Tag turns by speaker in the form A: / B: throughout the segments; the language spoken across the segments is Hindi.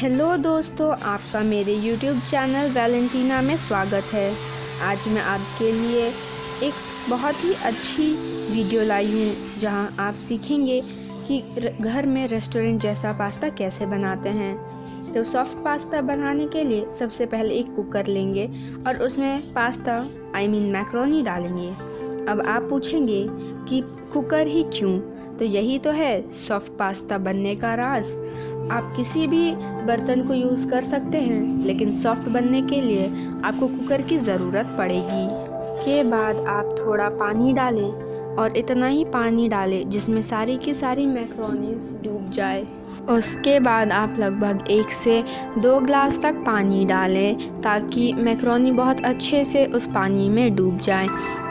A: हेलो दोस्तों, आपका मेरे यूट्यूब चैनल वैलेंटीना में स्वागत है। आज मैं आपके लिए एक बहुत ही अच्छी वीडियो लाई हूँ जहाँ आप सीखेंगे कि घर में रेस्टोरेंट जैसा पास्ता कैसे बनाते हैं। तो सॉफ्ट पास्ता बनाने के लिए सबसे पहले एक कुकर लेंगे और उसमें पास्ता मैक्रोनी डालेंगे। अब आप पूछेंगे कि कुकर ही क्यों? तो यही तो है सॉफ्ट पास्ता बनने का राज। आप किसी भी बर्तन को यूज़ कर सकते हैं, लेकिन सॉफ्ट बनने के लिए आपको कुकर की ज़रूरत पड़ेगी। के बाद आप थोड़ा पानी डालें और इतना ही पानी डालें जिसमें सारी की सारी मैक्रोनीज डूब जाए। उसके बाद आप लगभग 1 से 2 ग्लास तक पानी डालें ताकि मैक्रोनी बहुत अच्छे से उस पानी में डूब जाए।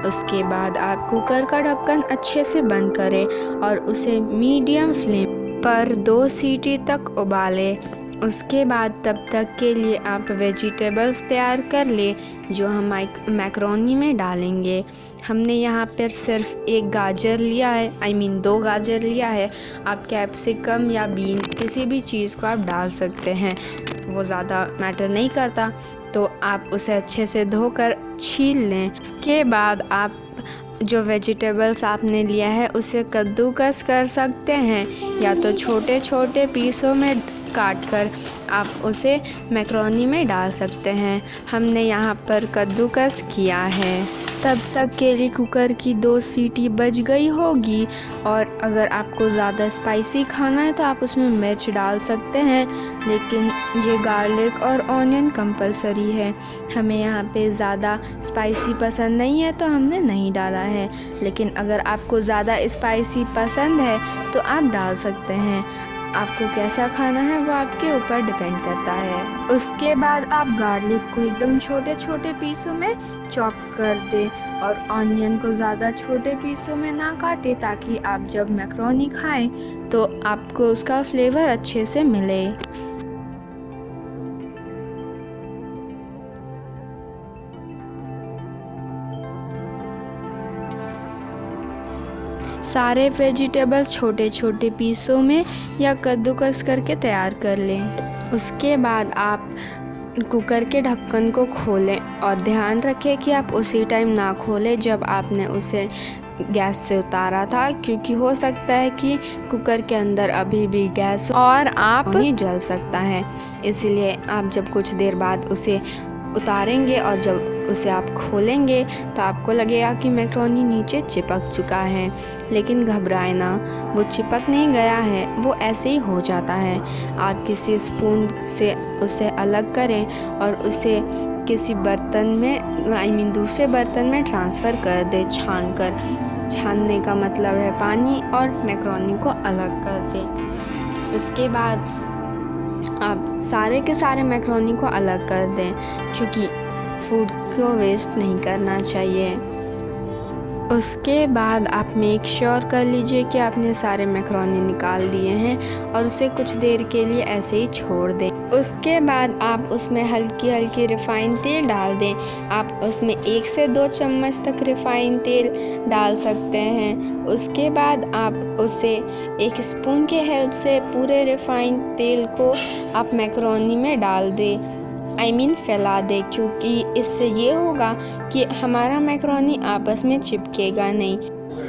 A: उसके बाद आप कुकर का ढक्कन अच्छे से बंद करें और उसे मीडियम फ्लेम पर 2 सीटी तक उबालें। उसके बाद तब तक के लिए आप वेजिटेबल्स तैयार कर लें जो हम मैक्रोनी में डालेंगे। हमने यहाँ पर सिर्फ 1 गाजर लिया है, 2 गाजर लिया है। आप कैप्सिकम या बीन किसी भी चीज़ को आप डाल सकते हैं, वो ज़्यादा मैटर नहीं करता। तो आप उसे अच्छे से धोकर छील लें। उसके बाद आप जो वेजिटेबल्स आपने लिया है उसे कद्दूकस कर सकते हैं या तो छोटे छोटे पीसों में काट कर आप उसे मैक्रोनी में डाल सकते हैं। हमने यहाँ पर कद्दूकस किया है। तब तक के लिए कुकर की 2 सीटी बज गई होगी। और अगर आपको ज़्यादा स्पाइसी खाना है तो आप उसमें मिर्च डाल सकते हैं, लेकिन ये गार्लिक और ऑनियन कंपलसरी है। हमें यहाँ पे ज़्यादा स्पाइसी पसंद नहीं है तो हमने नहीं डाला है, लेकिन अगर आपको ज़्यादा स्पाइसी पसंद है तो आप डाल सकते हैं। आपको कैसा खाना है वो आपके ऊपर डिपेंड करता है। उसके बाद आप गार्लिक को एकदम छोटे छोटे पीसों में चॉप कर दें और ऑनियन को ज़्यादा छोटे पीसों में ना काटें ताकि आप जब मैक्रोनी खाएं तो आपको उसका फ्लेवर अच्छे से मिले। सारे वेजिटेबल छोटे छोटे पीसों में या कद्दूकस करके तैयार कर लें। उसके बाद आप कुकर के ढक्कन को खोलें और ध्यान रखें कि आप उसी टाइम ना खोलें जब आपने उसे गैस से उतारा था, क्योंकि हो सकता है कि कुकर के अंदर अभी भी गैस और आप ही जल सकता है। इसलिए आप जब कुछ देर बाद उसे उतारेंगे और जब उसे आप खोलेंगे तो आपको लगेगा कि मैक्रोनी नीचे चिपक चुका है, लेकिन घबराए ना, वो चिपक नहीं गया है, वो ऐसे ही हो जाता है। आप किसी स्पून से उसे अलग करें और उसे किसी बर्तन में दूसरे बर्तन में ट्रांसफ़र कर दें छानने का मतलब है पानी, और मैक्रोनी को अलग कर दें। उसके बाद आप सारे के सारे मैक्रोनी को अलग कर दें, क्योंकि फूड को वेस्ट नहीं करना चाहिए। उसके बाद आप मेक श्योर कर लीजिए कि आपने सारे मैक्रोनी निकाल दिए हैं और उसे कुछ देर के लिए ऐसे ही छोड़ दें। उसके बाद आप उसमें हल्की हल्की रिफ़ाइन तेल डाल दें। आप उसमें 1 से 2 चम्मच तक रिफ़ाइन तेल डाल सकते हैं। उसके बाद आप उसे 1 स्पून के हेल्प से पूरे रिफ़ाइन तेल को आप मैक्रोनी में डाल दें, फैला दें, क्योंकि इससे ये होगा कि हमारा मैक्रोनी आपस में चिपकेगा नहीं।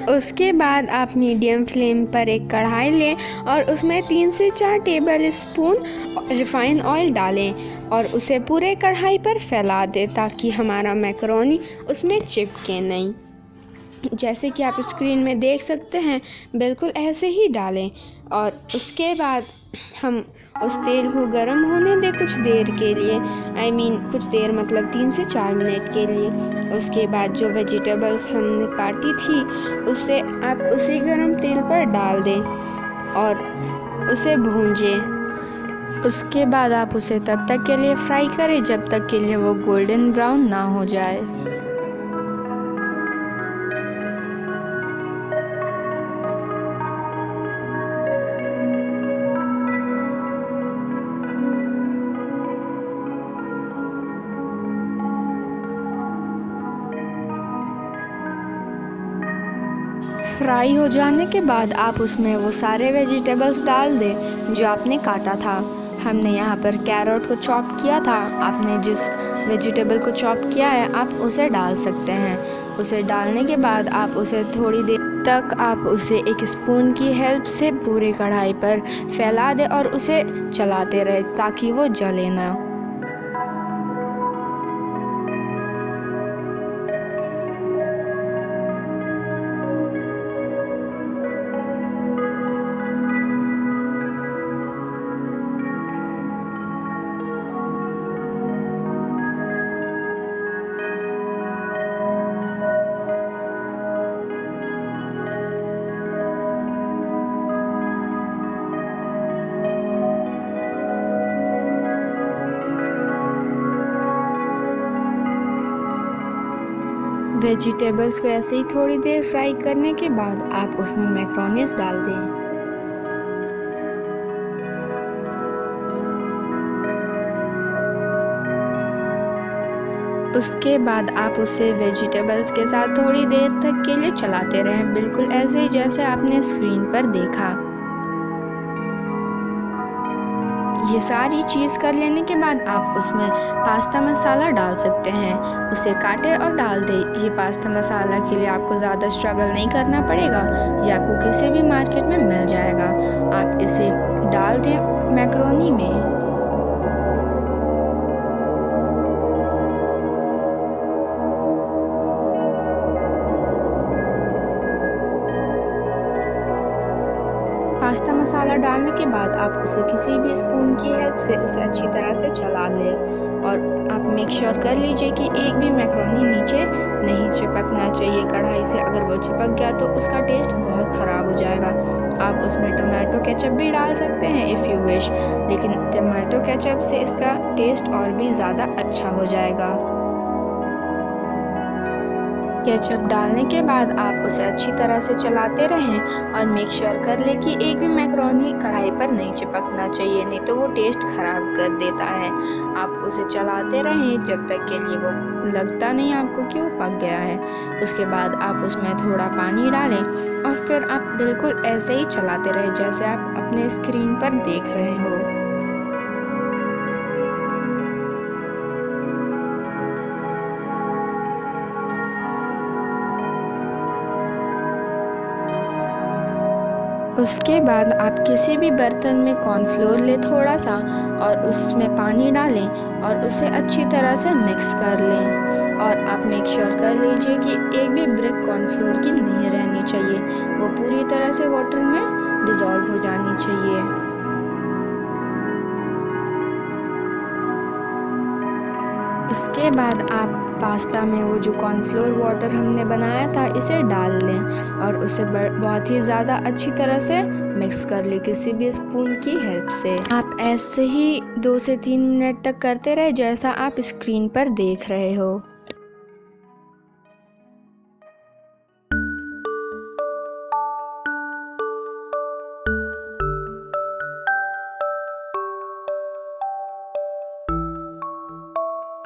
A: उसके बाद आप मीडियम फ्लेम पर एक कढ़ाई लें और उसमें 3 से 4 टेबल स्पून रिफ़ाइन ऑयल डालें और उसे पूरे कढ़ाई पर फैला दें ताकि हमारा मैक्रोनी उसमें चिपके नहीं। जैसे कि आप स्क्रीन में देख सकते हैं, बिल्कुल ऐसे ही डालें। और उसके बाद हम उस तेल को गर्म होने दें कुछ देर के लिए, कुछ देर मतलब 3 से 4 मिनट के लिए। उसके बाद जो वेजिटेबल्स हमने काटी थी उसे आप उसी गर्म तेल पर डाल दें और उसे भूंजें। उसके बाद आप उसे तब तक के लिए फ्राई करें जब तक के लिए वो गोल्डन ब्राउन ना हो जाए। फ्राई हो जाने के बाद आप उसमें वो सारे वेजिटेबल्स डाल दें जो आपने काटा था। हमने यहाँ पर कैरेट को चॉप किया था। आपने जिस वेजिटेबल को चॉप किया है आप उसे डाल सकते हैं। उसे डालने के बाद आप उसे थोड़ी देर तक आप उसे एक स्पून की हेल्प से पूरे कढ़ाई पर फैला दें और उसे चलाते रहे ताकि वो जले ना। वेजिटेबल्स को ऐसे ही थोड़ी देर फ्राई करने के बाद आप उसमें मैक्रोनीस डाल दें। उसके बाद आप उसे वेजिटेबल्स के साथ थोड़ी देर तक के लिए चलाते रहें, बिल्कुल ऐसे ही जैसे आपने स्क्रीन पर देखा। ये सारी चीज़ कर लेने के बाद आप उसमें पास्ता मसाला डाल सकते हैं। उसे काटे और डाल दें। ये पास्ता मसाला के लिए आपको ज़्यादा स्ट्रगल नहीं करना पड़ेगा, ये आपको किसी भी मार्केट में मिल जाएगा। आप इसे डाल दें मैक्रोनी में। पास्ता मसाला डालने के बाद आप उसे किसी भी स्पून की हेल्प से उसे अच्छी तरह से चला लें और आप मेक श्योर कर लीजिए कि एक भी मैक्रोनी नीचे नहीं चिपकना चाहिए कढ़ाई से। अगर वो चिपक गया तो उसका टेस्ट बहुत ख़राब हो जाएगा। आप उसमें टमाटो केचप भी डाल सकते हैं इफ़ यू विश, लेकिन टमाटो केचप से इसका टेस्ट और भी ज़्यादा अच्छा हो जाएगा। केचप डालने के बाद आप उसे अच्छी तरह से चलाते रहें और मेक श्योर कर लें कि एक भी मैक्रोनी कढ़ाई पर नहीं चिपकना चाहिए, नहीं तो वो टेस्ट ख़राब कर देता है। आप उसे चलाते रहें जब तक के लिए वो लगता नहीं आपको कि वो पक गया है। उसके बाद आप उसमें थोड़ा पानी डालें और फिर आप बिल्कुल ऐसे ही चलाते रहें जैसे आप अपने स्क्रीन पर देख रहे हो। उसके बाद आप किसी भी बर्तन में कॉर्नफ्लोर लें थोड़ा सा और उसमें पानी डालें और उसे अच्छी तरह से मिक्स कर लें। और आप मेक श्योर कर लीजिए कि एक भी ब्रिक कॉर्नफ्लोर की नहीं रहनी चाहिए, वो पूरी तरह से वाटर में डिज़ोल्व हो जानी चाहिए। उसके बाद आप पास्ता में वो जो कॉर्नफ्लोर वाटर हमने बनाया था इसे डाल लें और उसे बहुत ही ज़्यादा अच्छी तरह से मिक्स कर लें किसी भी स्पून की हेल्प से। आप ऐसे ही 2 से 3 मिनट तक करते रहे जैसा आप स्क्रीन पर देख रहे हो।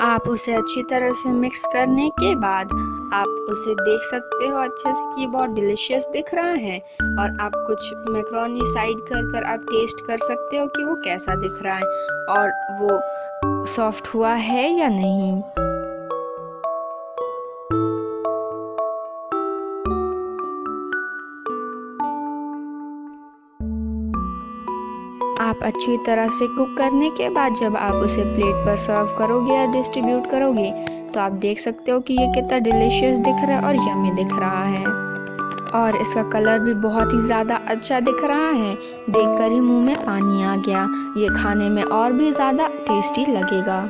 A: आप उसे अच्छी तरह से मिक्स करने के बाद आप उसे देख सकते हो अच्छे से कि बहुत डिलीशियस दिख रहा है। और आप कुछ मैक्रोनी साइड कर आप टेस्ट कर सकते हो कि वो कैसा दिख रहा है और वो सॉफ्ट हुआ है या नहीं। आप अच्छी तरह से कुक करने के बाद जब आप उसे प्लेट पर सर्व करोगे या डिस्ट्रीब्यूट करोगे तो आप देख सकते हो कि ये कितना डिलीशियस दिख रहा है और यम्मी दिख रहा है और इसका कलर भी बहुत ही ज़्यादा अच्छा दिख रहा है। देखकर ही मुंह में पानी आ गया। ये खाने में और भी ज़्यादा टेस्टी लगेगा।